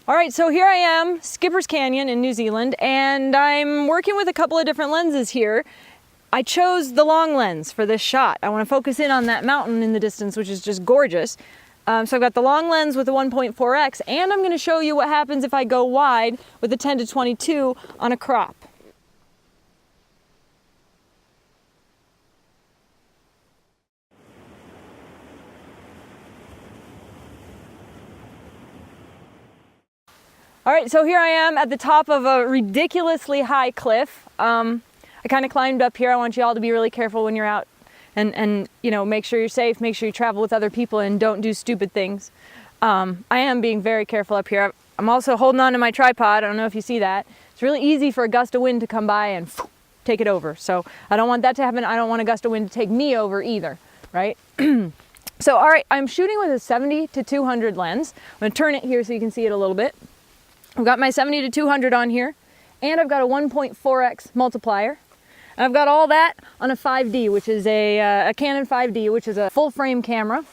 All right, so here I am, Skipper's Canyon in New Zealand, and I'm working with a couple of different lenses here. I chose the long lens for this shot. I want to focus in on that mountain in the distance, which is just gorgeous. So I've got the long lens with the 1.4x, and I'm going to show you what happens if I go wide with the 10 to 22 on a crop. All right, so here I am at the top of a ridiculously high cliff. I kind of climbed up here. I want you all to be really careful when you're out and you know, make sure you're safe, make sure you travel with other people and don't do stupid things. I am being very careful up here. I'm also holding on to my tripod. I don't know if you see that. It's really easy for a gust of wind to come by and take it over. So I don't want that to happen. I don't want a gust of wind to take me over either, right? So, all right, I'm shooting with a 70 to 200 lens. I'm gonna turn it here so you can see it a little bit. I've got my 70 to 200 on here, and I've got a 1.4x multiplier. And I've got all that on a 5D, which is a Canon 5D, which is a full frame camera.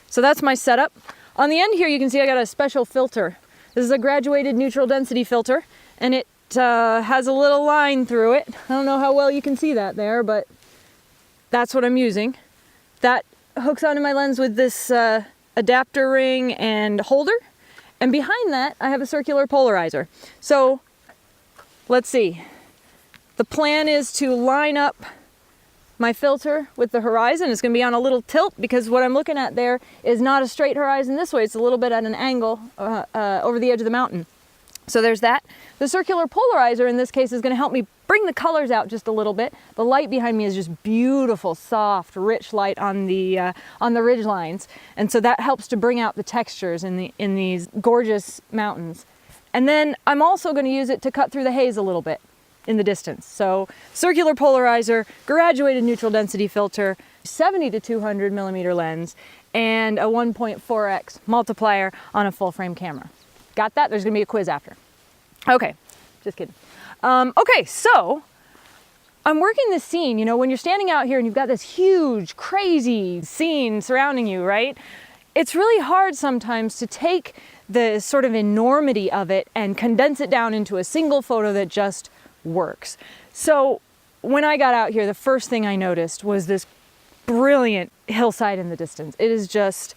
So that's my setup. On the end here, you can see I got a special filter. This is a graduated neutral density filter, and it has a little line through it. I don't know how well you can see that there, but that's what I'm using. That hooks onto my lens with this adapter ring and holder. And behind that, I have a circular polarizer. So let's see. The plan is to line up my filter with the horizon. It's going to be on a little tilt because what I'm looking at there is not a straight horizon this way. It's a little bit at an angle over the edge of the mountain. So there's that. The circular polarizer in this case is going to help me bring the colors out just a little bit. The light behind me is just beautiful, soft, rich light on the ridge lines. And so that helps to bring out the textures in these gorgeous mountains. And then I'm also going to use it to cut through the haze a little bit in the distance. So circular polarizer, graduated neutral density filter, 70 to 200 millimeter lens, and a 1.4x multiplier on a full frame camera. Got that? There's going to be a quiz after. Okay, just kidding. Okay, so I'm working this scene. You know, when you're standing out here and you've got this huge, crazy scene surrounding you, right? It's really hard sometimes to take the sort of enormity of it and condense it down into a single photo that just works. So when I got out here, the first thing I noticed was this brilliant hillside in the distance. It is just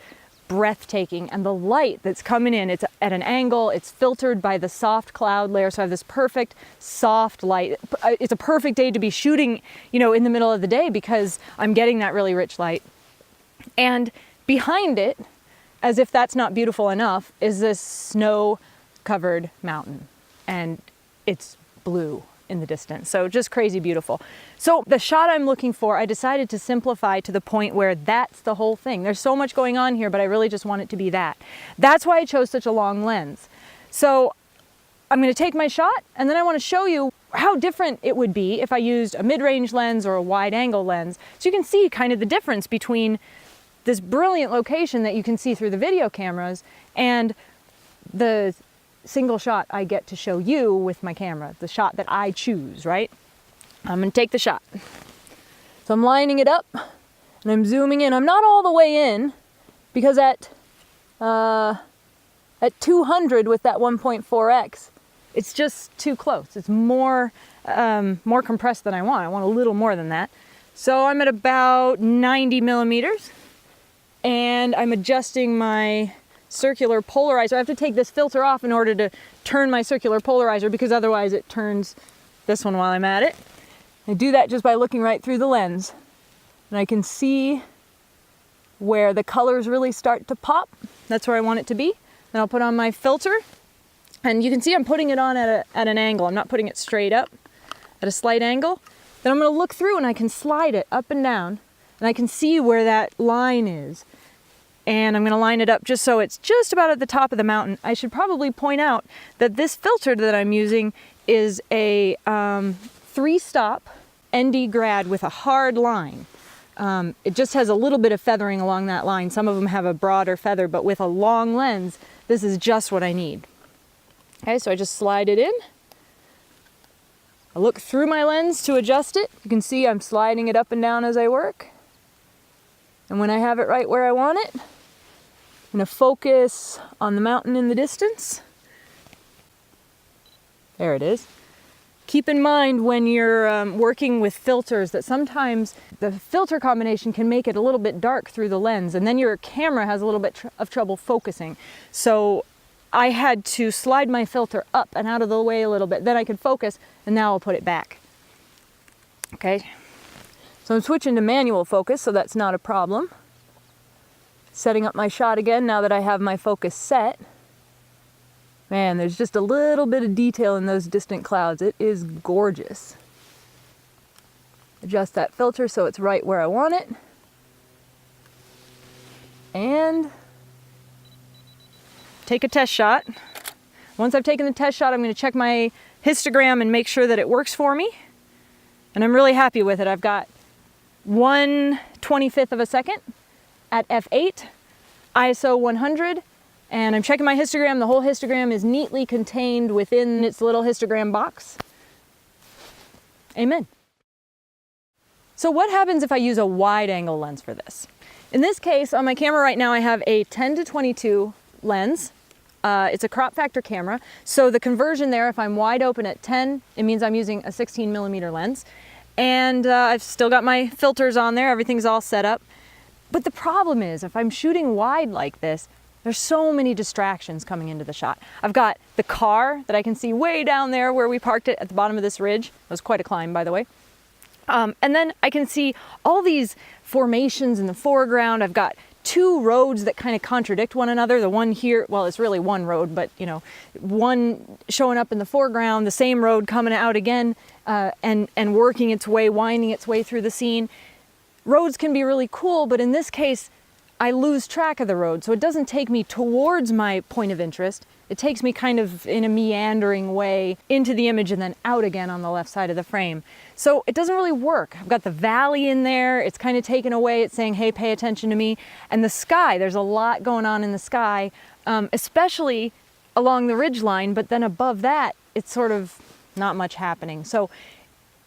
breathtaking, and the light that's coming in, it's at an angle, it's filtered by the soft cloud layer, so I have this perfect soft light. It's a perfect day to be shooting, you know, in the middle of the day because I'm getting that really rich light. And behind it, as if that's not beautiful enough, is this snow-covered mountain, and it's blue in the distance. So just crazy beautiful. So the shot I'm looking for, I decided to simplify to the point where that's the whole thing. There's so much going on here, but I really just want it to be that. That's why I chose such a long lens. So I'm going to take my shot, and then I want to show you how different it would be if I used a mid-range lens or a wide-angle lens. So you can see kind of the difference between this brilliant location that you can see through the video cameras and the single shot I get to show you with my camera, the shot that I choose, right? I'm gonna take the shot. So I'm lining it up and I'm zooming in. I'm not all the way in because at 200 with that 1.4x, it's just too close. It's more compressed than I want. I want a little more than that. So I'm at about 90 millimeters and I'm adjusting my circular polarizer. I have to take this filter off in order to turn my circular polarizer because otherwise it turns this one while I'm at it. I do that just by looking right through the lens. And I can see where the colors really start to pop. That's where I want it to be. Then I'll put on my filter. And you can see I'm putting it on at an angle. I'm not putting it straight up, at a slight angle. Then I'm going to look through and I can slide it up and down. And I can see where that line is. And I'm going to line it up just so it's just about at the top of the mountain. I should probably point out that this filter that I'm using is a 3-stop ND grad with a hard line. It just has a little bit of feathering along that line. Some of them have a broader feather, but with a long lens, this is just what I need. Okay, so I just slide it in. I look through my lens to adjust it. You can see I'm sliding it up and down as I work. And when I have it right where I want it, I'm going to focus on the mountain in the distance. There it is. Keep in mind when you're working with filters that sometimes the filter combination can make it a little bit dark through the lens, and then your camera has a little bit of trouble focusing. So I had to slide my filter up and out of the way a little bit, then I could focus, and now I'll put it back. Okay, so I'm switching to manual focus, so that's not a problem. Setting up my shot again now that I have my focus set. Man, there's just a little bit of detail in those distant clouds. It is gorgeous. Adjust that filter so it's right where I want it. And take a test shot. Once I've taken the test shot, I'm going to check my histogram and make sure that it works for me. And I'm really happy with it. I've got 1/25 of a second at f8, ISO 100, and I'm checking my histogram. The whole histogram is neatly contained within its little histogram box. Amen. So what happens if I use a wide angle lens for this? In this case, on my camera right now, I have a 10-22 lens. It's a crop factor camera. So the conversion there, if I'm wide open at 10, it means I'm using a 16mm lens. And I've still got my filters on there. Everything's all set up. But the problem is, if I'm shooting wide like this, there's so many distractions coming into the shot. I've got the car that I can see way down there where we parked it at the bottom of this ridge. It was quite a climb, by the way. And then I can see all these formations in the foreground. I've got two roads that kind of contradict one another. The one here, well, it's really one road, but you know, one showing up in the foreground, the same road coming out again, and working its way, winding its way through the scene. Roads can be really cool, but in this case, I lose track of the road. So it doesn't take me towards my point of interest. It takes me kind of in a meandering way into the image and then out again on the left side of the frame. So it doesn't really work. I've got the valley in there. It's kind of taken away. It's saying, hey, pay attention to me. And the sky, there's a lot going on in the sky, especially along the ridge line, but then above that, it's sort of not much happening. So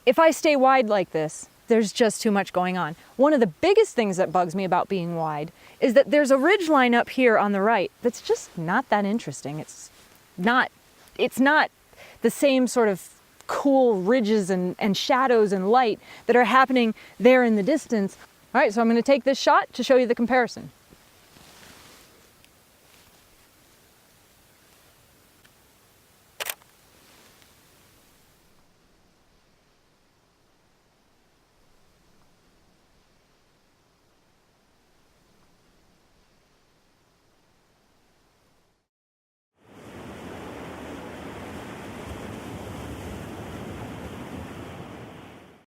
if I stay wide like this, there's just too much going on. One of the biggest things that bugs me about being wide is that there's a ridge line up here on the right that's just not that interesting. It's not the same sort of cool ridges and shadows and light that are happening there in the distance. All right, so I'm going to take this shot to show you the comparison.